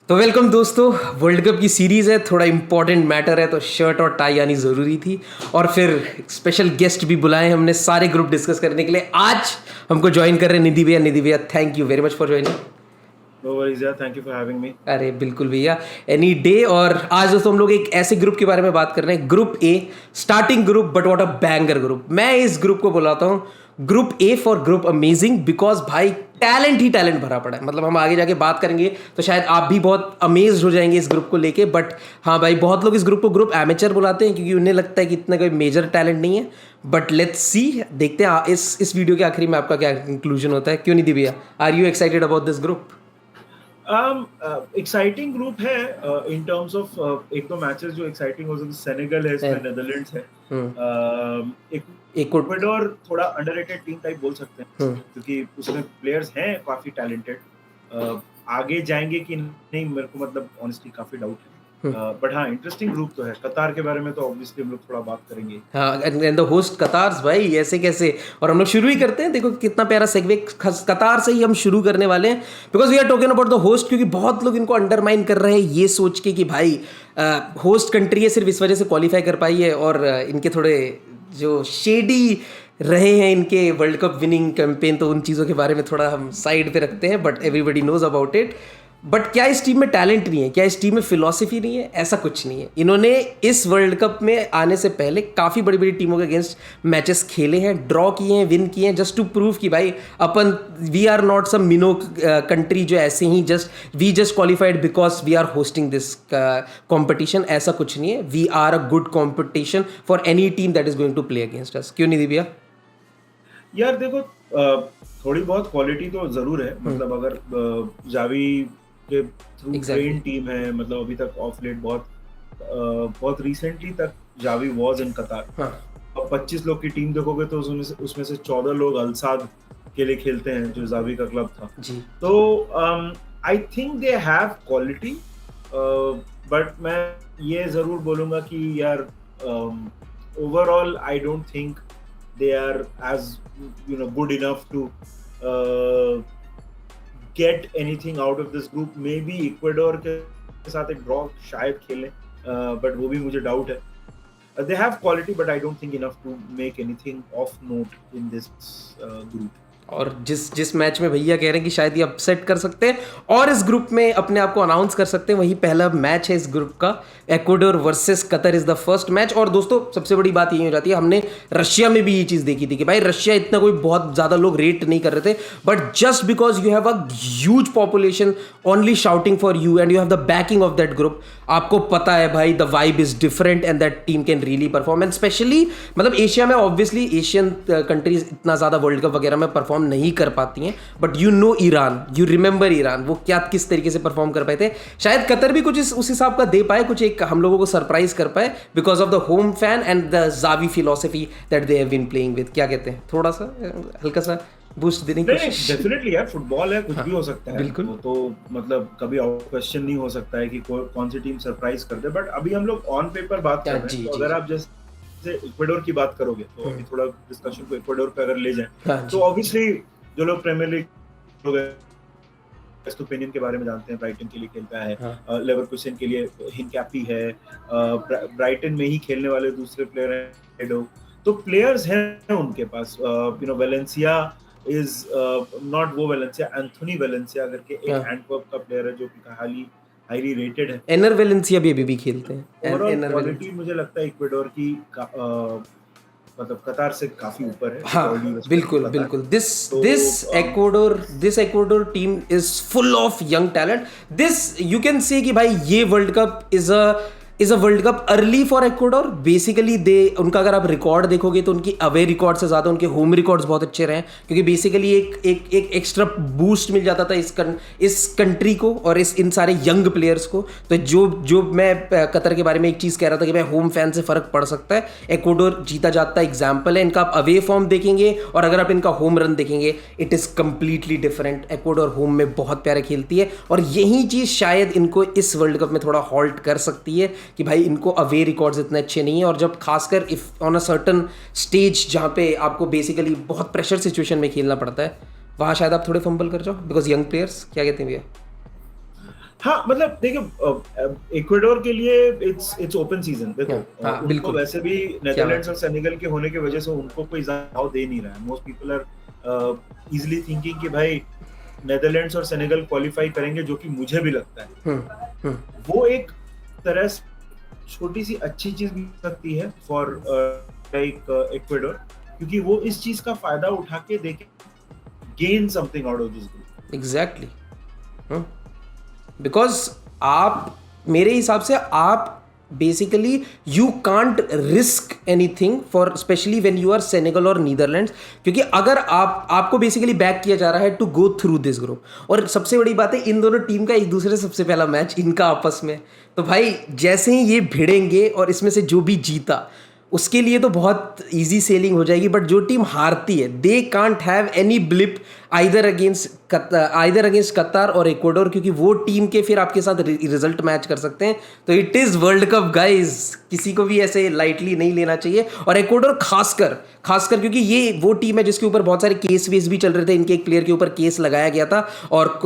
तो वेलकम दोस्तों। World cup की सीरीज़ है, थोड़ा इंपॉर्टेंट मैटर है, तो शर्ट और टाई आनी ज़रूरी थी। और फिर स्पेशल गेस्ट भी बुलाए हमने सारे ग्रुप डिस्कस करने के लिए। आज हमको ज्वाइन कर रहे हैं निधि भैया। निधि भैया, thank you very much for joining. No worries, yeah. Thank you for having me. अरे बिल्कुल भैया, एनी डे। और आज दोस्तों हम लोग एक ऐसे ग्रुप के बारे में बात कर रहे हैं, group A, starting group, but what a banger group. मैं इस ग्रुप को बुलाता हूँ group A for group amazing, because भाई टैलेंट ही टैलेंट भरा पड़ा है। मतलब हम आगे जाके बात करेंगे तो शायद आप भी बहुत अमेज्ड हो जाएंगे इस ग्रुप को लेके। बट हाँ भाई, बहुत लोग इस ग्रुप को ग्रुप एमेचर बुलाते हैं क्योंकि उन्हें लगता है कि इतना कोई मेजर टैलेंट नहीं है। बट लेट्स सी, देखते हैं इस वीडियो के आखिरी में आपका क्या कंक्लूजन होता है। क्यों नहीं दी भैया, are you excited about this group? Exciting group है इन टर्म्स ऑफ एक दो मैचेस जो एक्साइटिंग हो सकते, सेनेगल है इसमें, नेदरलैंड्स है, इक्वाडोर थोड़ा अंडररेटेड टीम टाइप बोल सकते हैं क्योंकि उसमें प्लेयर्स हैं काफी टैलेंटेड। आगे जाएंगे कि नहीं मेरे को मतलब ऑनेस्टली काफी डाउट है। बट हाँ, इंटरेस्टिंग ग्रुप तो है। कतार के बारे में तो ऑब्वियसली हम लोग थोड़ा बात करेंगे। हाँ, एंड द होस्ट कतार्स भाई, ऐसे कैसे। और हम लोग शुरू ही करते हैं, देखो कितना प्यारा सेगवे कतार से ही हम शुरू करने वाले हैं, because we are talking about the host. क्योंकि बहुत लोग इनको अंडरमाइन कर रहे हैं ये सोच के कि भाई होस्ट कंट्री है, सिर्फ इस वजह से क्वालिफाई कर पाई है। और इनके थोड़े जो शेडी रहे हैं इनके वर्ल्ड कप विनिंग कैंपेन, तो उन चीज़ों के बारे में थोड़ा हम साइड पे रखते हैं। But everybody knows about it. But क्या इस टीम में टैलेंट नहीं है? क्या इस टीम में फिलॉसफी नहीं है? ऐसा कुछ नहीं है। इन्होंने इस वर्ल्ड कप में आने से पहले काफ़ी बड़ी बड़ी टीमों के अगेंस्ट मैचेस खेले हैं, ड्रॉ किए हैं, विन किए हैं, जस्ट टू प्रूव कि भाई अपन we are not some minnow country जो ऐसे ही we just qualified because we are hosting this competition. ऐसा कुछ नहीं है। We are a good competition for any team that is going to play against us. क्यों नहीं दी भैया? यार देखो, थोड़ी बहुत क्वालिटी तो जरूर है। मतलब अगर जावी के थ्रू ट्रेन टीम है, मतलब अभी तक ऑफ लेट बहुत रिसेंटली तक जावी वॉज इन कतार। अब 25 लोग की टीम देखोगे तो उसमें से 14 लोग अलसाद के लिए खेलते हैं जो जावी का क्लब था जी। तो I think they have quality, but मैं ये जरूर बोलूंगा कि यार overall I don't think they are as good enough to get anything out of this group. Maybe Ecuador के साथ एक ड्रॉ शायद खेलें, but वो भी मुझे डाउट है। They have quality, but I don't think enough to make anything of note in this group. और जिस मैच में भैया कह रहे हैं कि शायद ये अपसेट कर सकते हैं और इस ग्रुप में अपने आप को अनाउंस कर सकते हैं, वही पहला मैच है इस ग्रुप का। Ecuador versus Qatar is the first match. और दोस्तों सबसे बड़ी बात ये हो जाती है, हमने रशिया में भी ये चीज़ देखी थी कि भाई रशिया इतना कोई बहुत ज़्यादा लोग रेट नहीं कर रहे थे, but just because you have a huge population only shouting for you and you have the banking of that group, आपको पता है भाई the vibe is different and that team can really perform. And specially मतलब Asia में obviously Asian countries इतना ज़्यादा world cup वगैरह में परफॉर्म नहीं कर पाती हैं, but you know Iran, you remember Iran, वो क्या किस तरीके से परफॉर्म कर पाए थे। शायद कतर भी कुछ उस हिसाब का दे पाए, कुछ एक हम लोगों को सरप्राइज कर पाए because of the home fan and the Xavi philosophy that they have been playing with. क्या कहते हैं, थोड़ा सा हल्का सा बूस्ट देने की कोशिश? डेफिनेटली यार, फुटबॉल है, कुछ भी हो सकता है। बिल्कुल। तो मतलब कभी आउट क्वेश्चन नहीं हो सकता है कि कौन सी टीम सरप्राइज कर दे। बट अभी हम लोग ऑन पेपर बात कर रहे हैं, तो अगर आप जैसे इक्वाडोर की बात करोगे तो अभी थोड़ा डिस्कशन को इक्वाडोर पे अगर ले जाएं तो ऑब्वियसली जो लोग प्रीमियर लीग ओपिनियन के बारे में जानते हैं, ब्राइटन के लिए खेलता है, लेवरकुसेन के लिए हिनकैपी है, ब्राइटन में ही खेलने वाले दूसरे प्लेयर हैं हेडो। तो प्लेयर्स हैं उनके पास। वेलेंसिया इज नॉट वो वेलेंसिया, एंथोनी वेलेंसिया करके एक एंटवर्प का प्लेयर है जो कि हाईली रेटेड है। एनर वेलेंसिया भी खेलते हैं। ओवरऑल क्वालिटी मुझे लगता है इक्वाडोर की मतलब कतार से काफी ऊपर है। हाँ बिल्कुल बिल्कुल। This Ecuador team is full of young talent. This you can say कि भाई ये world cup is a world cup early for Ecuador. Basically उनका अगर आप रिकॉर्ड देखोगे तो उनकी अवे रिकॉर्ड से ज़्यादा उनके होम रिकॉर्ड्स बहुत अच्छे रहे, क्योंकि बेसिकली एक एक्स्ट्रा बूस्ट मिल जाता था इस कंट्री को और इन सारे यंग प्लेयर्स को। तो जो मैं कतर के बारे में एक चीज़ कह रहा था कि भाई होम फैन से फ़र्क पड़ सकता है। इक्वाडोर जीता जाता एग्जाम्पल है। इनका आप अवे फॉर्म देखेंगे और अगर आप इनका होम रन देखेंगे, it is completely different. Ecuador home में बहुत प्यारा खेलती है और यही चीज़ शायद इनको इस वर्ल्ड कप में थोड़ा हॉल्ट कर सकती है कि भाई इनको अवे रिकॉर्ड्स इतने अच्छे नहीं है। और जब खासकर if on a certain stage जहाँ पे आपको बेसिकली बहुत प्रेशर सिचुएशन में खेलना पड़ता है, वहाँ शायद आप थोड़े फंबल कर जाओ बिकॉज यंग प्लेयर्स। क्या कहते हैं भैया? हाँ मतलब देखिए इक्वाडोर के लिए इट्स ओपन सीजन देखो हाँ उनको बिल्कुल, वैसे भी क्या बात नेदरलैंड्स और है। सेनेगल के होने की वजह से उनको कोई ज्यादा दाव दे नहीं रहा है most people are easily thinking कि भाई नेदरलैंड्स और सेनेगल क्वालिफाई करेंगे जो कि मुझे भी लगता है हम्म। वो एक तरह से छोटी सी अच्छी चीज भी हो सकती है फॉर लाइक इक्वाडोर क्योंकि वो इस चीज का फायदा उठा के they gain something out of this group exactly, because आप, मेरे हिसाब से आप basically you can't risk anything for specially when you are Senegal और नीदरलैंड्स, क्योंकि अगर आपको बेसिकली बैक किया जा रहा है to go through this group. और सबसे बड़ी बात है इन दोनों टीम का एक दूसरे से सबसे पहला मैच इनका आपस में, तो भाई जैसे ही ये भिड़ेंगे और इसमें से जो भी जीता उसके लिए तो बहुत इजी सेलिंग हो जाएगी। बट जो टीम हारती है they can't have any blip either against कतार और इक्वाडोर, क्योंकि वो टीम के फिर आपके साथ रिजल्ट मैच कर सकते हैं। तो it is world cup guys, किसी को भी ऐसे लाइटली नहीं लेना चाहिए। और इक्वाडोर खासकर क्योंकि ये वो टीम है जिसके ऊपर बहुत सारे केस वेस भी चल रहे थे, इनके एक प्लेयर के ऊपर केस लगाया गया था और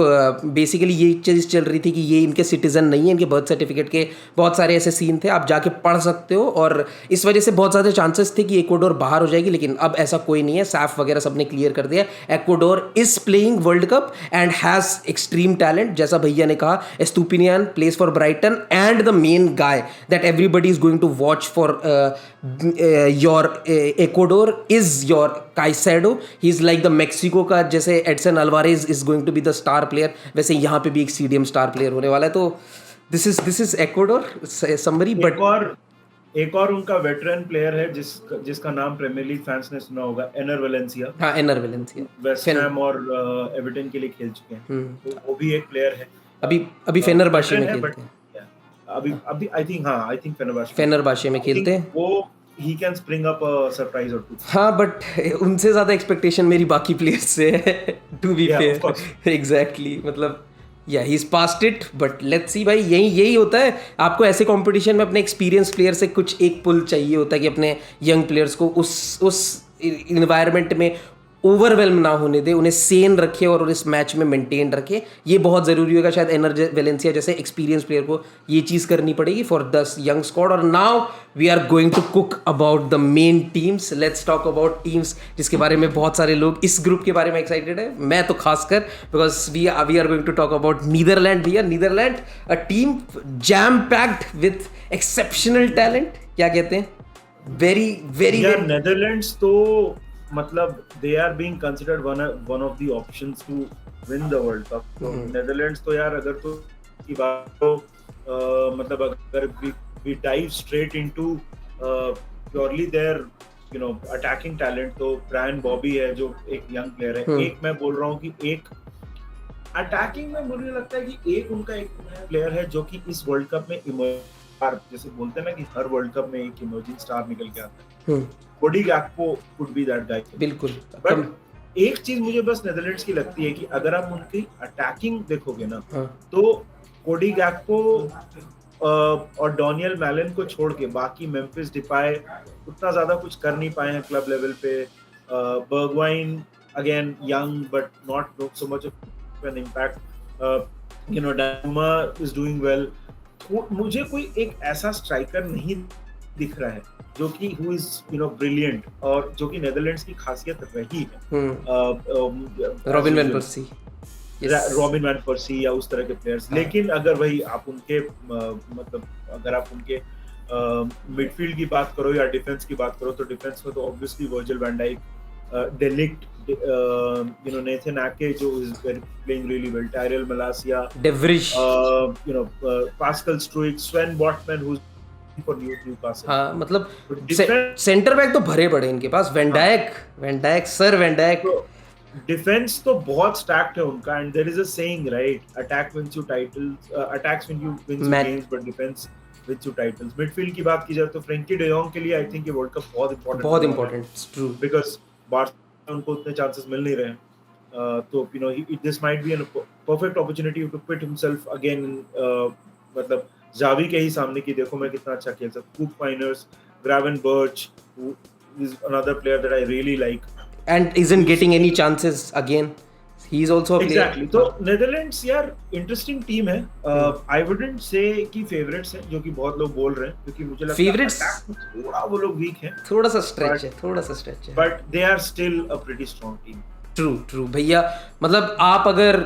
बेसिकली ये चीज़ चल रही थी कि ये इनके सिटीजन नहीं है, इनके बर्थ सर्टिफिकेट के बहुत सारे ऐसे सीन थे, आप जाके पढ़ सकते हो। और इस वजह से बहुत ज़्यादा चांसेस थे कि इक्वाडोर बाहर हो जाएगी, लेकिन अब ऐसा कोई नहीं है, सैफ वगैरह सबने क्लियर कर दिया। Ecuador is playing world cup and has extreme talent, जैसा भैया ने कहा। Estupinan plays for Brighton and the main guy that everybody is going to watch for your Ecuador is your Caicedo. He is like the Mexico का जैसे Edson Alvarez is going to be the star player, वैसे यहाँ पे भी एक CDM star player होने वाला है। तो this is Ecuador summary. But एक और उनका वेटरन प्लेयर है जिसका नाम प्रीमियर लीग फैंस ने सुना होगा, एनर वेलेंसिया। हाँ, एनर वेलेंसिया वेस्ट हैम और एवर्टन के लिए खेल चुके हैं, तो वो भी एक प्लेयर है। अभी फेनरबाशे में खेलते हैं। अभी आई थिंक फेनरबाशे में खेलते हैं वो। He can spring up a surprise और टू। हाँ, बट उनसे ज़्यादा एक्सपेक्टेशन मेरी बाकी प्लेयर्स से है टू बी फेयर। एग्जैक्टली, मतलब या he is past it, but let's see भाई, यही होता है। आपको ऐसे कंपटीशन में अपने एक्सपीरियंस प्लेयर से कुछ एक पुल चाहिए होता है कि अपने यंग प्लेयर्स को उस इन्वायरमेंट में ओवरवेल्म ना होने दे, उन्हें सेन रखे और इस मैच में मेंटेन रखे। ये बहुत ज़रूरी होगा। शायद एनर वेलेंसिया जैसे एक्सपीरियंस प्लेयर को ये चीज़ करनी पड़ेगी फॉर द यंग स्क्वाड। और now we are going to cook about the main teams. Let's talk about teams जिसके बारे में बहुत सारे लोग इस ग्रुप के बारे में एक्साइटेड है, मैं तो खासकर, because we are going to talk about Netherland. भैया Netherland, a team jam packed with exceptional talent, क्या कहते हैं, वेरी वेरी नेदरलैंड्स तो मतलब they are being considered one of the options to win the world cup. तो Netherlands तो यार अगर तो की बात तो मतलब अगर we dive straight into purely their attacking talent, तो ब्रायन बॉबी है जो एक यंग प्लेयर है। एक मैं बोल रहा हूँ कि एक अटैकिंग में मुझे लगता है कि एक उनका एक प्लेयर है जो कि इस वर्ल्ड कप में जैसे बोलते हैं ना कि हर वर्ल्ड कप में एक इमर्जिंग स्टार निकल के आता है, कोडी गैक्पो कुड बी दैट गाय। बिल्कुल। बट एक चीज मुझे बस नेदरलैंड्स की लगती है कि अगर आप उनकी अटैकिंग देखोगे ना, तो कोडी गैक्पो और डोनियल मैलन को छोड़ के बाकी मेम्फिस डिपाय उतना ज्यादा कुछ कर नहीं पाए हैं क्लब लेवल पे। Bergwijn again young but not so much of an impact. Dama is doing well. मुझे कोई एक ऐसा स्ट्राइकर नहीं दिख रहा है जो कि हु इज ब्रिलियंट और जो कि नेदरलैंड्स की खासियत रही है। Robin van Persie, Robin van Persie या उस तरह के प्लेयर्स। लेकिन अगर वही आप उनके मतलब अगर आप उनके मिडफील्ड की बात करो या डिफेंस की बात करो, तो डिफेंस में तो obviously Virgil van Dijk, De Ligt, Nathan Ake, जो is playing really well, Tyrell Malacia, De Vrij, Pascal Struijk, Sven Botman, who's for Newcastle. हाँ, मतलब सेंटर बैक तो भरे पड़े इनके पास। Van Dijk sir van Dijk. Defence तो बहुत स्टैक्ड है उनका, and there is a saying right, attack wins you titles, attacks win you games, but defence wins you titles. Midfield की बात की जाए तो फ्रैंकी डे जॉन्ग के लिए आई थिंक ये वर्ल्ड कप बहुत इंपॉर्टेंट, ट्रू, बिकॉज़ बार्सिलोना उनको उतने चांसेस मिल नहीं रहे। तो this might be an perfect opportunity to pit himself again, मतलब जावी के ही सामने की देखो मैं कितना अच्छा खेल सकता। Koopmeiners, Gravenberch is another player that I really like and isn't getting any chances again. He is also a player. Exactly. तो नेदरलैंड्स यार इंटरेस्टिंग टीम है। आई वुडंट से कि फेवरेट्स हैं, जो कि बहुत लोग बोल रहे हैं, क्योंकि मुझे लगता है फेवरेट्स अटैक में थोड़ा वो लोग वीक हैं, थोड़ा सा स्ट्रेच है। But they are still a pretty strong team. True भैया। मतलब आप अगर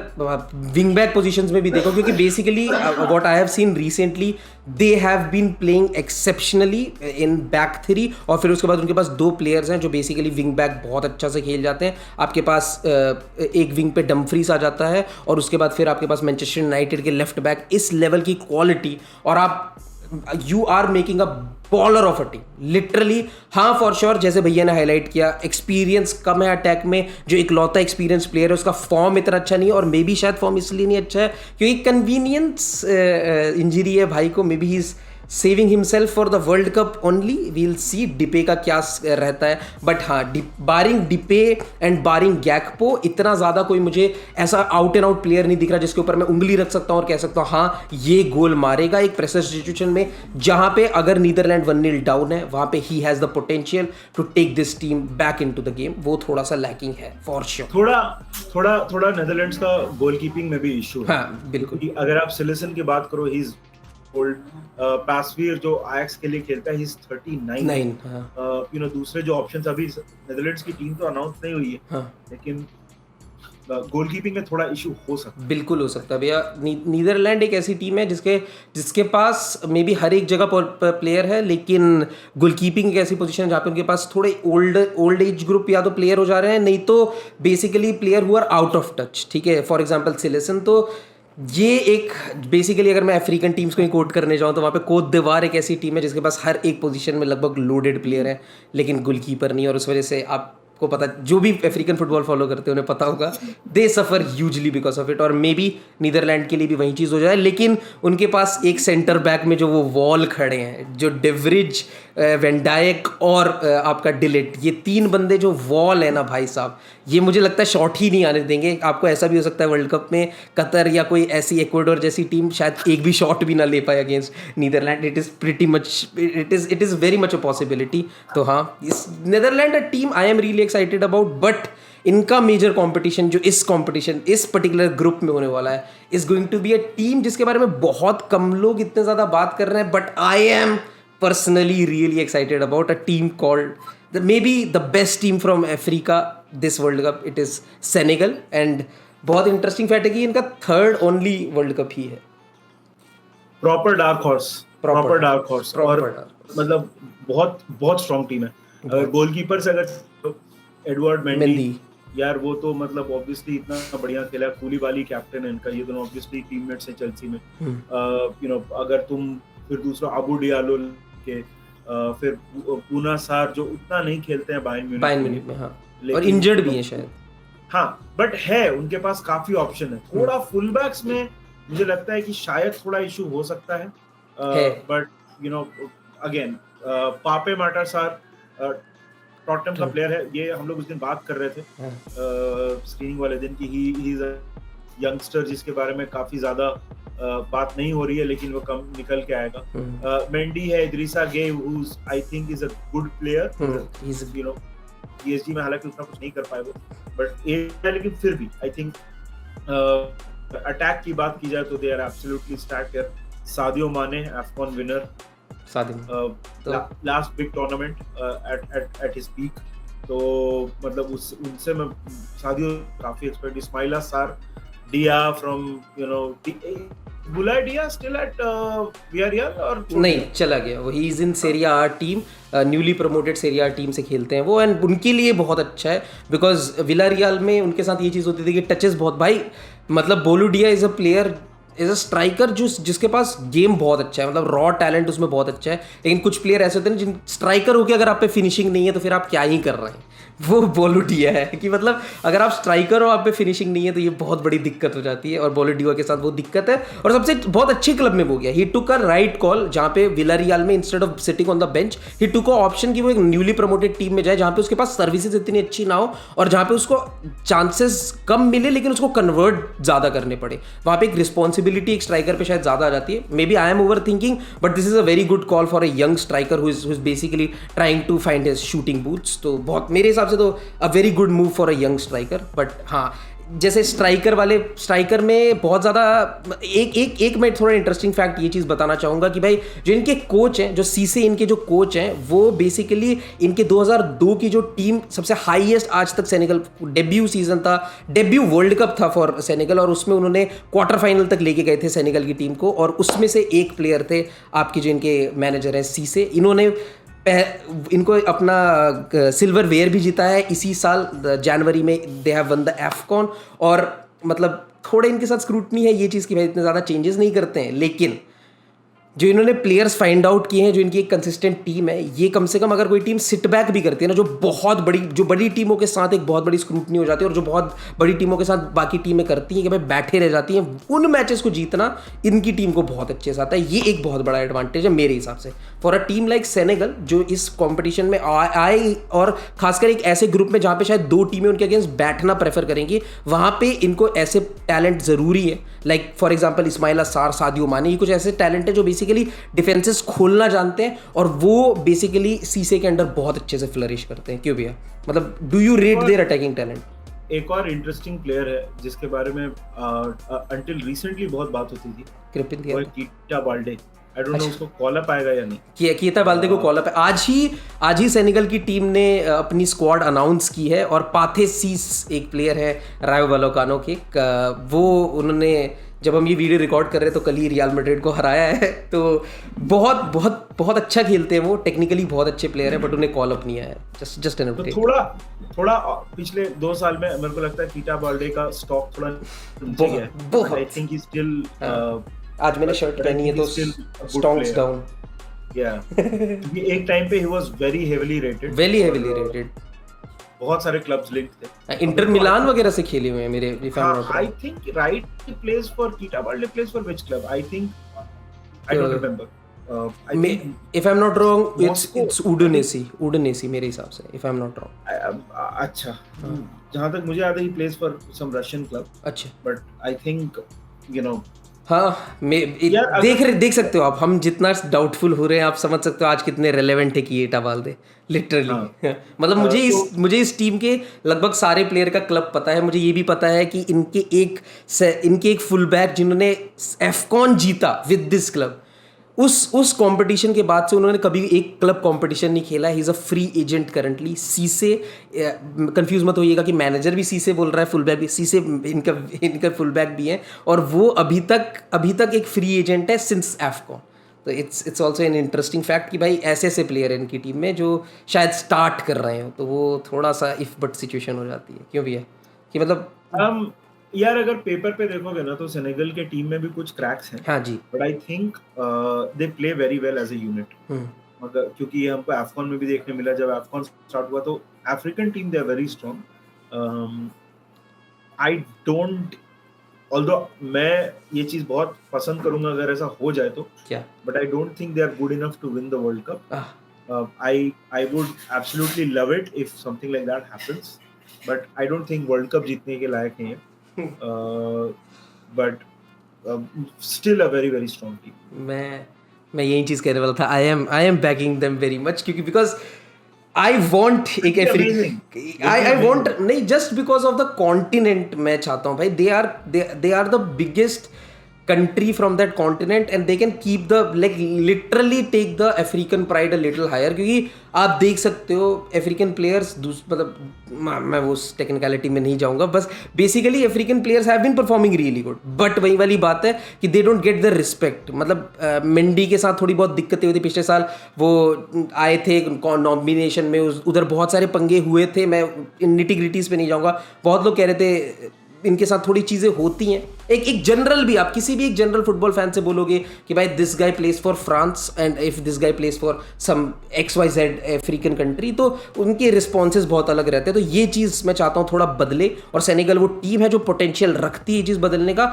विंग बैक पोजीशंस में भी देखो, क्योंकि basically what I have seen recently, they have been playing exceptionally in back three, और फिर उसके बाद उनके पास 2 प्लेयर्स हैं जो बेसिकली विंग बैक बहुत अच्छा से खेल जाते हैं। आपके पास एक विंग पे डम्फ्रीज आ जाता है, और उसके बाद फिर आपके पास मैनचेस्टर यूनाइटेड के लेफ्ट बैक, इस लेवल की क्वालिटी, और आप you are making a baller of a team literally. हाँ फॉर श्योर, जैसे भैया ने हाईलाइट किया, एक्सपीरियंस कम है अटैक में। जो एक लौता एक्सपीरियंस प्लेयर है उसका फॉर्म इतना अच्छा नहीं है, और मे बी शायद फॉर्म इसलिए नहीं अच्छा है क्योंकि कन्वीनियंस इंजरी है भाई को। Maybe he is saving himself for the world cup only, we'll see Depay का क्या रहता है। बट हाँ, बारिंग डिपे एंड बारिंग गैकपो, इतना ज़्यादा कोई मुझे ऐसा आउट एंड आउट प्लेयर नहीं दिख रहा जिसके ऊपर मैं उंगली रख सकता हूँ और कह सकता हूँ हाँ ये गोल मारेगा एक प्रेशर सिचुएशन में, जहाँ पे अगर नीदरलैंड 1-0 डाउन है, वहाँ पे he has the potential to take this team back into the game. वो थोड़ा सा लैकिंग है फॉर श्योर। थोड़ा नेदरलैंड्स का गोलकीपिंग में भी इशू है। हाँ बिल्कुल। अगर आप सिलेसन की बात करो, ही इज ओल्ड। पासवीर जो आयक्स के लिए खेलता है, ही इज 39। यू नो, दूसरे जो ऑप्शंस, अभी नेदरलैंड्स की टीम तो अनाउंस नहीं हुई है, हाँ। लेकिन गोलकीपिंग में थोड़ा इशू हो सकता है। बिल्कुल हो सकता है भैया। नीदरलैंड एक ऐसी टीम है जिसके पास मे बी हर एक जगह पर प्लेयर है, लेकिन गोलकीपिंग एक ऐसी पोजीशन है जहाँ पे उनके पास थोड़े ओल्ड एज ग्रुप या तो प्लेयर हो जा रहे हैं, नहीं तो basically player who are out of touch. ठीक है, फॉर एग्जाम्पल सिलेसन, तो ये एक बेसिकली अगर मैं अफ्रीकन टीम्स को ही कोट करने जाऊँ तो वहाँ पे कोट दिवार एक ऐसी टीम है जिसके पास हर एक पोजीशन में लगभग लोडेड प्लेयर है, लेकिन गोलकीपर नहीं। और उस वजह से आपको पता, जो भी अफ्रीकन फुटबॉल फॉलो करते हैं उन्हें पता होगा, दे सफ़र ह्यूजली बिकॉज ऑफ इट। और मे बी नीदरलैंड के लिए भी वही चीज़ हो जाए, लेकिन उनके पास एक सेंटर बैक में जो वो वॉल खड़े हैं, जो डिवरिज, वैन डायक और आपका डिलिट, ये 3 बंदे जो वॉल है ना भाई साहब, ये मुझे लगता है शॉट ही नहीं आने देंगे आपको। ऐसा भी हो सकता है वर्ल्ड कप में कतर या कोई ऐसी इक्वाडोर जैसी टीम शायद एक भी शॉट भी ना ले पाए against Netherland. It is pretty much, it is very much a possibility. तो हाँ, इस Netherland team I am really excited about, but इनका मेजर कंपटीशन जो इस पर्टिकुलर ग्रुप में होने वाला है is going to be a team जिसके बारे में बहुत कम लोग इतने ज़्यादा बात कर रहे हैं, but I am personally really excited about a team called maybe the best team from Africa this World Cup. It is Senegal, and बहुत इंटरेस्टिंग फैक्ट है कि इनका 3rd ओनली वर्ल्ड कप ही है। प्रॉपर डार्क हॉर्स और मतलब बहुत strong team है। अगर गोलकीपर से अगर एडवर्ड मेंडी, यार वो तो मतलब ऑब्वियसली इतना बढ़िया खेला, कूलीबाली कैप्टन है इनका, ये दोनों ऑब्वियसली टीममेट्स हैं चेल्सी में। यू नो, अगर तुम फिर दूसरा अबू डियालो के, फिर पूना सार जो उतना नहीं खेलते हैं बायर्न म्यूनिख में, हाँ, और इंजर्ड भी है शायद। हाँ, बट है उनके पास काफी ऑप्शन है। थोड़ा फुल बैक्स में मुझे लगता है कि शायद थोड़ा इशू हो सकता है, बट यू नो अगेन पापे माटा सार टॉटनहम का प्लेयर है, ये हम लोग उस दिन बात कर रहे थे स्क्रीनिंग वाले दिन की ही इज अ यंगस्टर जिसके बारे में काफी ज्यादा बात नहीं हो रही है, लेकिन वो कम निकल के आएगा। मेंडी है, इद्रिसा गेय, who's I think is a good player, you know, PSG में हालांकि उतना कुछ नहीं कर पाए वो, बट लेकिन फिर भी I think अटैक की बात की जाए तो they are absolutely stacked here. Sadio माने, AFCON winner, last big tournament at his peak, तो मतलब उनसे मैं सादियो काफी एक्सपेक्ट। इस्माइला सार, Dia from, you know, Bulai Dia still at Villarreal और नहीं, चला गया वो। He is in Serie A team, newly promoted Serie team से खेलते हैं वो, एंड उनके लिए बहुत अच्छा है बिकॉज विलारियल में उनके साथ ये चीज़ होती थी कि टचेस बहुत, भाई मतलब बोलू डिया is a player, is a striker जिसके पास गेम बहुत अच्छा है, मतलब रॉ टैलेंट उसमें बहुत अच्छा है। लेकिन कुछ प्लेयर ऐसे होते हैं जिन स्ट्राइकर होकर अगर आप पे फिनिशिंग नहीं है तो फिर आप क्या ही कर रहे हैं। वो बोलोडिया है कि मतलब अगर आप स्ट्राइकर हो, आप पे फिनिशिंग नहीं है तो ये बहुत बड़ी दिक्कत हो जाती है, और बोलोडिया के साथ वो दिक्कत है। और सबसे बहुत अच्छे क्लब में हो गया, ही टुक अ राइट कॉल, जहाँ पे विलारियल में instead of sitting on the bench he took a option कि वो एक न्यूली प्रमोटेड टीम में जाए जहाँ पे उसके पास सर्विसेज इतनी अच्छी ना हो और जहाँ पे उसको चांसेस कम मिले लेकिन उसको कन्वर्ट ज़्यादा करने पड़े। वहाँ पे एक रिस्पॉन्सिबिलिटी एक स्ट्राइकर पे शायद ज़्यादा आ जाती है। Maybe I am overthinking, but this is a very good call for a young striker who is basically trying to find his shooting boots. तो बहुत मेरे हिसाब से तो a very good move for a young striker. But हाँ, जैसे striker में बहुत ज़्यादा एक मैं थोड़ा इंटरेस्टिंग फैक्ट ये चीज़ बताना चाहूँगा कि भाई जो इनके कोच हैं, जो सीसे इनके जो कोच हैं, वो बेसिकली इनके 2002 की जो टीम सबसे हाईएस्ट आज तक सेनेगल डेब्यू सीजन था, डेब्यू वर्ल्ड कप था फॉर सेनेगल, और उसमें उन्होंने क्वार्टर फाइनल तक लेके गए थे सेनेगल की टीम को, और उसमें से एक प्लेयर थे आपके जो इनके मैनेजर हैं सीसे। इन्होंने इनको अपना सिल्वर वेयर भी जीता है इसी साल जनवरी में। They have won the AFCON, और मतलब थोड़े इनके साथ स्क्रूटनी है ये चीज़ कि भाई इतने ज़्यादा चेंजेस नहीं करते हैं, लेकिन जो इन्होंने प्लेयर्स फाइंड आउट किए हैं, जो इनकी एक कंसिस्टेंट टीम है, ये कम से कम अगर कोई टीम सिट बैक भी करती है ना, जो बड़ी टीमों के साथ एक बहुत बड़ी स्क्रूटनी हो जाती है, और जो बहुत बड़ी टीमों के साथ बाकी टीमें करती हैं कि भाई बैठे रह जाती हैं, उन मैचेस को जीतना इनकी टीम को बहुत अच्छे से आता है। ये एक बहुत बड़ा एडवांटेज है मेरे हिसाब से for a team like Senegal, जो इस कॉम्पिटिशन में आए, और खासकर एक ऐसे ग्रुप में जहाँ पे शायद 2 टीमें उनके अगेंस्ट बैठना प्रेफर करेंगी, वहाँ पे इनको ऐसे टैलेंट ज़रूरी है। लाइक फॉर एग्जाम्पल इस्माइल असार, सादियो माने, ये कुछ ऐसे टैलेंट है जो बेसिकली डिफेंसेस खोलना जानते हैं, और वो बेसिकली सीसे के अंडर बहुत अच्छे से फ्लरिश करते हैं। क्यों भैया, मतलब do you rate their attacking talent? एक और इंटरेस्टिंग प्लेयर है जिसके बारे में अंटिल रिसेंटली बहुत बात होती थी, वो है कीटा बाल्डे। आई डोंट नो उसको कॉल अप आएगा या नहीं। कीता बाल्दे को कॉल अप है। आज ही सेनेगल की टीम ने अपनी स्क्वाड अनाउंस की है, और पाथे सीस एक प्लेयर है रायो वलोकानो के, वो उन्होंने, जब हम ये वीडियो रिकॉर्ड कर रहे हैं तो कल ही रियल मैड्रिड को हराया है, तो बहुत बहुत बहुत अच्छा खेलते हैं वो, टेक्निकली बहुत अच्छे प्लेयर है, बट उन्हें कॉल अप नहीं आया है। Just an update. थोड़ा पिछले 2 साल में मेरे को लगता है कीटा बाल्डे का स्टॉक थोड़ा नीचे गया है। आई थिंक ही स्टिल, आज मैंने शर्ट पहनी है तो स्टॉक्स डाउन। या एक टाइम पे he was very heavily rated, बहुत सारे क्लब्स लिंक्ड थे, इंटर मिलान वगैरह से खेले हुए हैं मेरे। I think right plays for Keita Balde, plays for which club I think, I don't remember. If I am not wrong it's Udinese मेरे हिसाब से, if I am not wrong. अच्छा, जहां तक मुझे याद है he plays for some Russian club. अच्छा, but I think you know, हाँ, देख सकते हो आप, हम जितना डाउटफुल हो रहे हैं आप समझ सकते हो आज कितने रेलेवेंट है कीटा बाल्दे, लिटरली। मतलब मुझे इस टीम के लगभग सारे प्लेयर का क्लब पता है। मुझे ये भी पता है कि इनके एक फुल बैक जिन्होंने एफकॉन जीता विद दिस क्लब, उस कंपटीशन के बाद से उन्होंने कभी एक क्लब कंपटीशन नहीं खेला। He is a free agent currently. सीसे, कंफ्यूज मत होइएगा कि मैनेजर भी सीसे बोल रहा है, फुल बैक भी सीसे, इनका फुल बैक भी है, और वो अभी तक एक फ्री एजेंट है सिंस एफकॉन। तो it's also an interesting fact कि भाई ऐसे प्लेयर हैं इनकी टीम में जो शायद स्टार्ट कर रहे हो, तो वो थोड़ा सा इफ बट सिचुएशन हो जाती है। क्यों भी है कि मतलब यार अगर पेपर पे देखोगे ना तो सेनेगल के टीम में भी कुछ क्रैक्स हैं। हाँ जी, but I think they play very well as a unit. मगर क्योंकि ये हमको एफकॉन में भी देखने मिला, जब एफकॉन स्टार्ट हुआ तो African team they are very strong. I don't, although मैं ये चीज बहुत पसंद करूंगा अगर ऐसा हो जाए तो, but I don't think they are good enough to win the world cup. I would absolutely love it if something like that happens, but I don't think world cup जीतने के लायक नहीं है। but still a very very strong team. मैं यही चीज कहने वाला था। I am backing them very much, क्योंकि because I want एक I want नहीं, just because of the continent मैं चाहता हूँ भाई, they are the biggest country from that continent and they can keep the, like literally take the African pride a little higher। क्योंकि आप देख सकते हो अफ्रीकन प्लेयर्स, मतलब मैं वो टेक्निकलिटी में नहीं जाऊंगा, बस basically African players have been performing really good, but वही वाली बात है कि they don't get the respect. मतलब मेंडी के साथ थोड़ी बहुत दिक्कतें हुई थी पिछले साल, वो आए थे नॉमिनेशन में, उधर बहुत सारे पंगे हुए थे। मैं निटी ग्रिटीज पे नहीं जाऊँगा। बहुत लोग कह रहे थे इनके साथ थोड़ी चीज़ें होती हैं। एक जनरल भी, आप किसी भी एक जनरल फुटबॉल फैन से बोलोगे कि भाई this guy plays for France and if this guy plays for some XYZ African country, तो उनके रिस्पॉन्सेज बहुत अलग रहते हैं। तो ये चीज़ मैं चाहता हूँ थोड़ा बदले, और सेनेगल वो टीम है जो पोटेंशियल रखती है ये चीज़ बदलने का।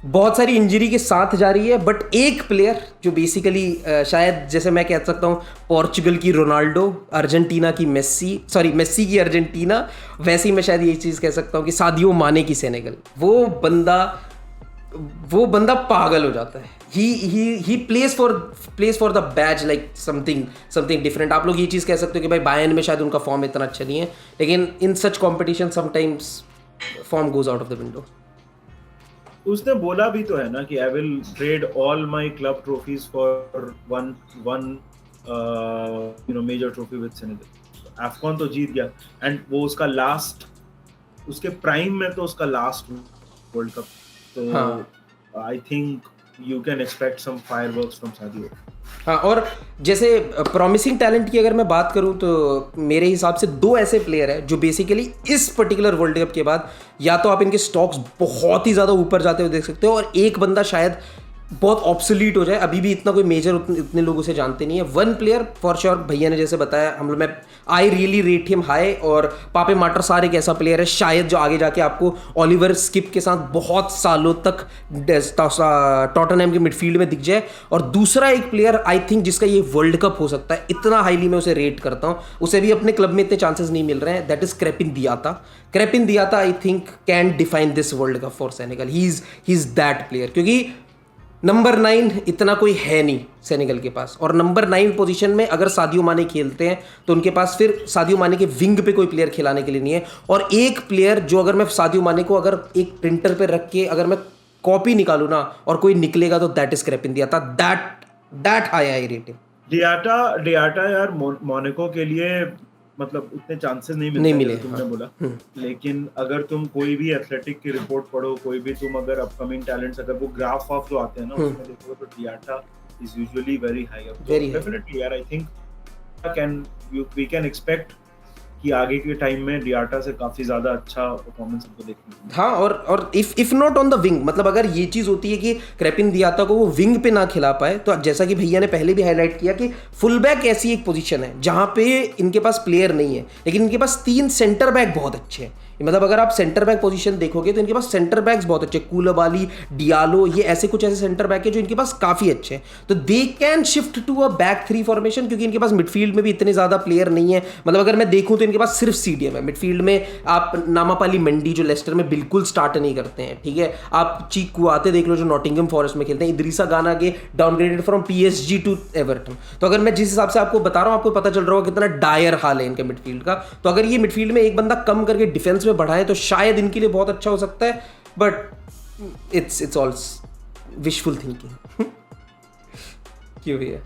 बहुत सारी इंजरी के साथ जा रही है, बट एक प्लेयर जो बेसिकली शायद जैसे मैं कह सकता हूँ पोर्चुगल की रोनाल्डो, अर्जेंटीना की मेस्सी की अर्जेंटीना, वैसे ही मैं शायद ये चीज़ कह सकता हूँ कि सादियो माने की सेनेगल। वो बंदा पागल हो जाता है। He plays for the badge like something different. आप लोग ये चीज़ कह सकते हो कि भाई बायर्न में शायद उनका फॉर्म इतना अच्छा नहीं है, लेकिन in such competition sometimes form goes out of the window. उसने बोला भी तो है ना कि I will trade all my club trophies for one one major trophy with Senegal. AFCON तो जीत गया एंड वो उसका लास्ट, उसके प्राइम में तो उसका लास्ट वर्ल्ड कप, तो I think you can expect some fireworks from Sadio. हाँ, और जैसे प्रॉमिसिंग टैलेंट की अगर मैं बात करूँ तो मेरे हिसाब से दो ऐसे प्लेयर हैं जो बेसिकली इस पर्टिकुलर वर्ल्ड कप के बाद या तो आप इनके स्टॉक्स बहुत ही ज़्यादा ऊपर जाते हुए देख सकते हो, और एक बंदा शायद बहुत ऑब्सोलीट हो जाए, अभी भी इतना कोई मेजर इतने लोग उसे जानते नहीं है। वन प्लेयर फॉर श्योर, भैया ने जैसे बताया, हम लोग मैं I really rate him high, और पापे माटर सार एक ऐसा प्लेयर है शायद जो आगे जाके आपको ओलिवर स्किप के साथ बहुत सालों तक टॉटनहैम के मिडफील्ड में दिख जाए। और दूसरा एक प्लेयर आई थिंक जिसका ये वर्ल्ड कप हो सकता है, इतना हाईली मैं उसे रेट करता हूँ, उसे भी अपने क्लब में इतने चांसेस नहीं मिल रहे हैं, दैट इज क्रेपिन दियाता। क्रेपिन दियाता I think can define this world cup for Senegal. He is that player, क्योंकि नंबर 9 इतना कोई है नहीं सेनेगल के पास, और नंबर 9 पोजीशन में अगर सादियो माने खेलते हैं तो उनके पास फिर सादियो माने के विंग पे कोई प्लेयर खिलाने के लिए नहीं है। और एक प्लेयर जो अगर मैं सादियो माने को अगर एक प्रिंटर पे रख के अगर मैं कॉपी निकालूं ना और कोई निकलेगा तो दैट इज क्रेपिन दियाता। That high rating. डियाटा यार मोनाको के लिए मतलब उतने चांसेस नहीं मिले तुमने बोला, लेकिन अगर तुम कोई भी एथलेटिक की रिपोर्ट पढ़ो, कोई भी तुम अगर अपकमिंग टैलेंट्स अगर वो ग्राफ ऑफ जो आते हैं ना उसमें देखोगे तो Diatta is usually very high up. Definitely यार I think we can expect कि आगे के टाइम में डियाटा से काफी ज्यादा अच्छा परफॉर्मेंस हमको देखने को मिलेगा। हाँ, और if not on the wing, मतलब अगर ये चीज़ होती है कि क्रेपिन दियाता को वो विंग पे ना खिला पाए, तो जैसा कि भैया ने पहले भी हाईलाइट किया कि फुल बैक ऐसी एक पोजीशन है जहाँ पे इनके पास प्लेयर नहीं है, लेकिन इनके पास 3 सेंटर बैक बहुत अच्छे हैं। मतलब अगर आप सेंटर बैक पोजीशन देखोगे तो इनके पास सेंटर बैक्स बहुत अच्छे, कूलाबाली, डियालो, ये ऐसे कुछ ऐसे सेंटर बैक है जो इनके पास काफ़ी अच्छे हैं। तो they can shift to a back 3 formation, क्योंकि इनके पास मिडफील्ड में भी इतने ज़्यादा प्लेयर नहीं है। मतलब अगर मैं देखूँ तो इनके पास सिर्फ सीडीएम है मिडफील्ड में। आप नामापाली मंडी जो लेस्टर में बिल्कुल स्टार्ट नहीं करते हैं, ठीक है, आप चीक कुआते देख लो जो नॉटिंघम फॉरेस्ट में खेलते हैं, इदरीसा गाना के downgraded from PSG to Everton. तो अगर मैं जिस हिसाब से आपको बता रहा हूँ, आपको पता चल रहा होगा कितना डायर हाल है इनके मिडफील्ड का। तो अगर ये मिडफील्ड में एक बंदा कम करके डिफेंस में बढ़ाए तो शायद इनके लिए बहुत अच्छा हो सकता है, but it's all wishful thinking. क्यों भैया?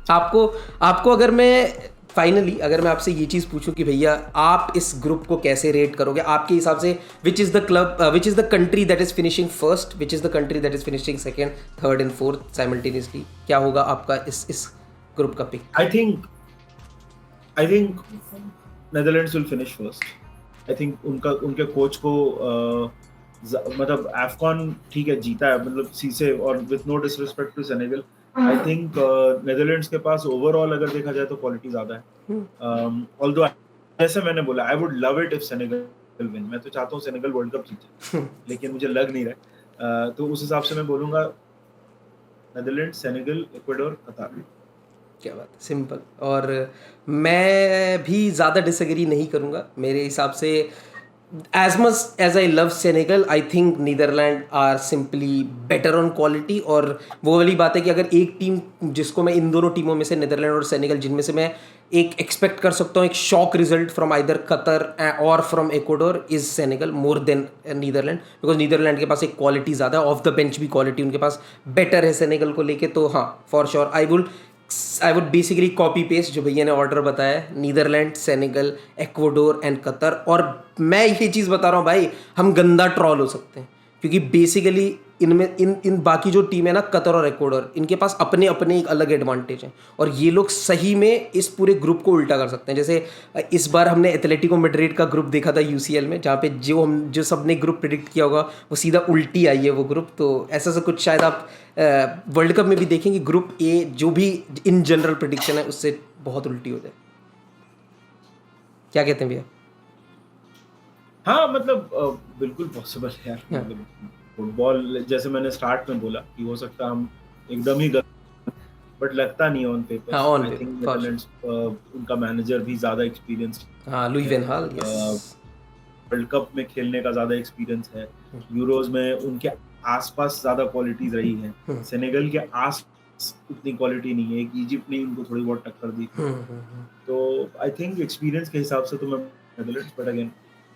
आपको अगर मैं फाइनली अगर मैं आपसे ये चीज़ पूछूं कि भैया आप इस ग्रुप को कैसे रेट करोगे आपके हिसाब से, which is the country that is finishing first, which is the country that is finishing second, third and fourth simultaneously, क्या होगा आपका इस ग्रुप का pick? I think Netherlands will finish first. I think उनके कोच को मतलब अफकॉन ठीक है जीता है, मतलब सीसे, और with no disrespect to Senegal, I think Netherlands के पास ओवरऑल अगर देखा जाए तो क्वालिटी ज्यादा है। ऑल्दो जैसे मैंने बोला I would love it if Senegal win, मैं तो चाहता हूँ सेनेगल वर्ल्ड कप जीते, लेकिन मुझे लग नहीं रहा। तो उस हिसाब से मैं बोलूंगा नेदरलैंड्स, सेनेगल, इक्वाडोर, कतार। क्या बात है, सिंपल। और मैं भी ज़्यादा डिसएग्री नहीं करूँगा। मेरे हिसाब से as much as I love Senegal, I think Netherlands are simply better on quality। और वो वाली बात है कि अगर एक टीम जिसको मैं इन दोनों टीमों में से नेदरलैंड और सेनेगल जिनमें से मैं एक एक्सपेक्ट कर सकता हूँ एक shock result from either Qatar और from Ecuador, is Senegal more than Netherland, because Netherland के पास एक क्वालिटी ज़्यादा है, ऑफ द बेंच भी क्वालिटी उनके पास बेटर है सेनेगल को लेके। तो हाँ, for sure I would basically copy paste जो भैया ने ऑर्डर बताया है, Netherland, Senegal, Ecuador and Qatar. और मैं ये चीज़ बता रहा हूँ भाई, हम गंदा ट्रॉल हो सकते हैं, क्योंकि बेसिकली इनमें इन बाकी जो टीम है ना, कतर और इक्वाडोर, इनके पास अपने अपने एक अलग एडवांटेज हैं, और ये लोग सही में इस पूरे ग्रुप को उल्टा कर सकते हैं। जैसे इस बार हमने एथलेटिको मैड्रिड का ग्रुप देखा था UCL में, जहाँ पे जो सबने ग्रुप प्रिडिक्ट किया होगा वो सीधा उल्टी आई है वो ग्रुप। तो ऐसा सा कुछ शायद आप वर्ल्ड कप में भी देखेंगे, ग्रुप ए जो भी इन जनरल प्रिडिक्शन है उससे बहुत उल्टी हो जाए। क्या कहते हैं भैया? हाँ मतलब बिल्कुल पॉसिबल है यार। मतलब फुटबॉल जैसे मैंने स्टार्ट में बोला कि हो सकता है हम एकदम ही बट लगता नहीं ऑन पेपर। हाँ, on I paper, think for Netherlands उनका मैनेजर भी ज्यादा एक्सपीरियंस्ड, हाँ, लुई वैन हाल, यस, वर्ल्ड कप में खेलने का ज्यादा एक्सपीरियंस है, यूरोज में उनके आसपास ज्यादा क्वालिटीज रही हैं। सेनेगल के आस उतनी क्वालिटी नहीं है, एक इजिप्ट ने उनको थोड़ी बहुत टक्कर दी। तो आई थिंक एक्सपीरियंस के हिसाब से तो मैं Netherlands, but again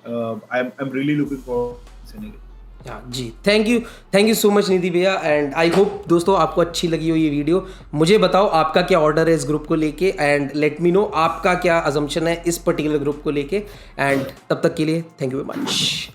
I'm really looking forward to seeing it. हाँ जी, थैंक यू सो मच निधि भैया एंड आई होप दोस्तों आपको अच्छी लगी हो ये वीडियो। मुझे बताओ आपका क्या ऑर्डर है इस ग्रुप को लेके एंड लेट मी नो आपका क्या अजम्पशन है इस पर्टिकुलर ग्रुप को लेके एंड तब तक के लिए थैंक यू वेरी मच।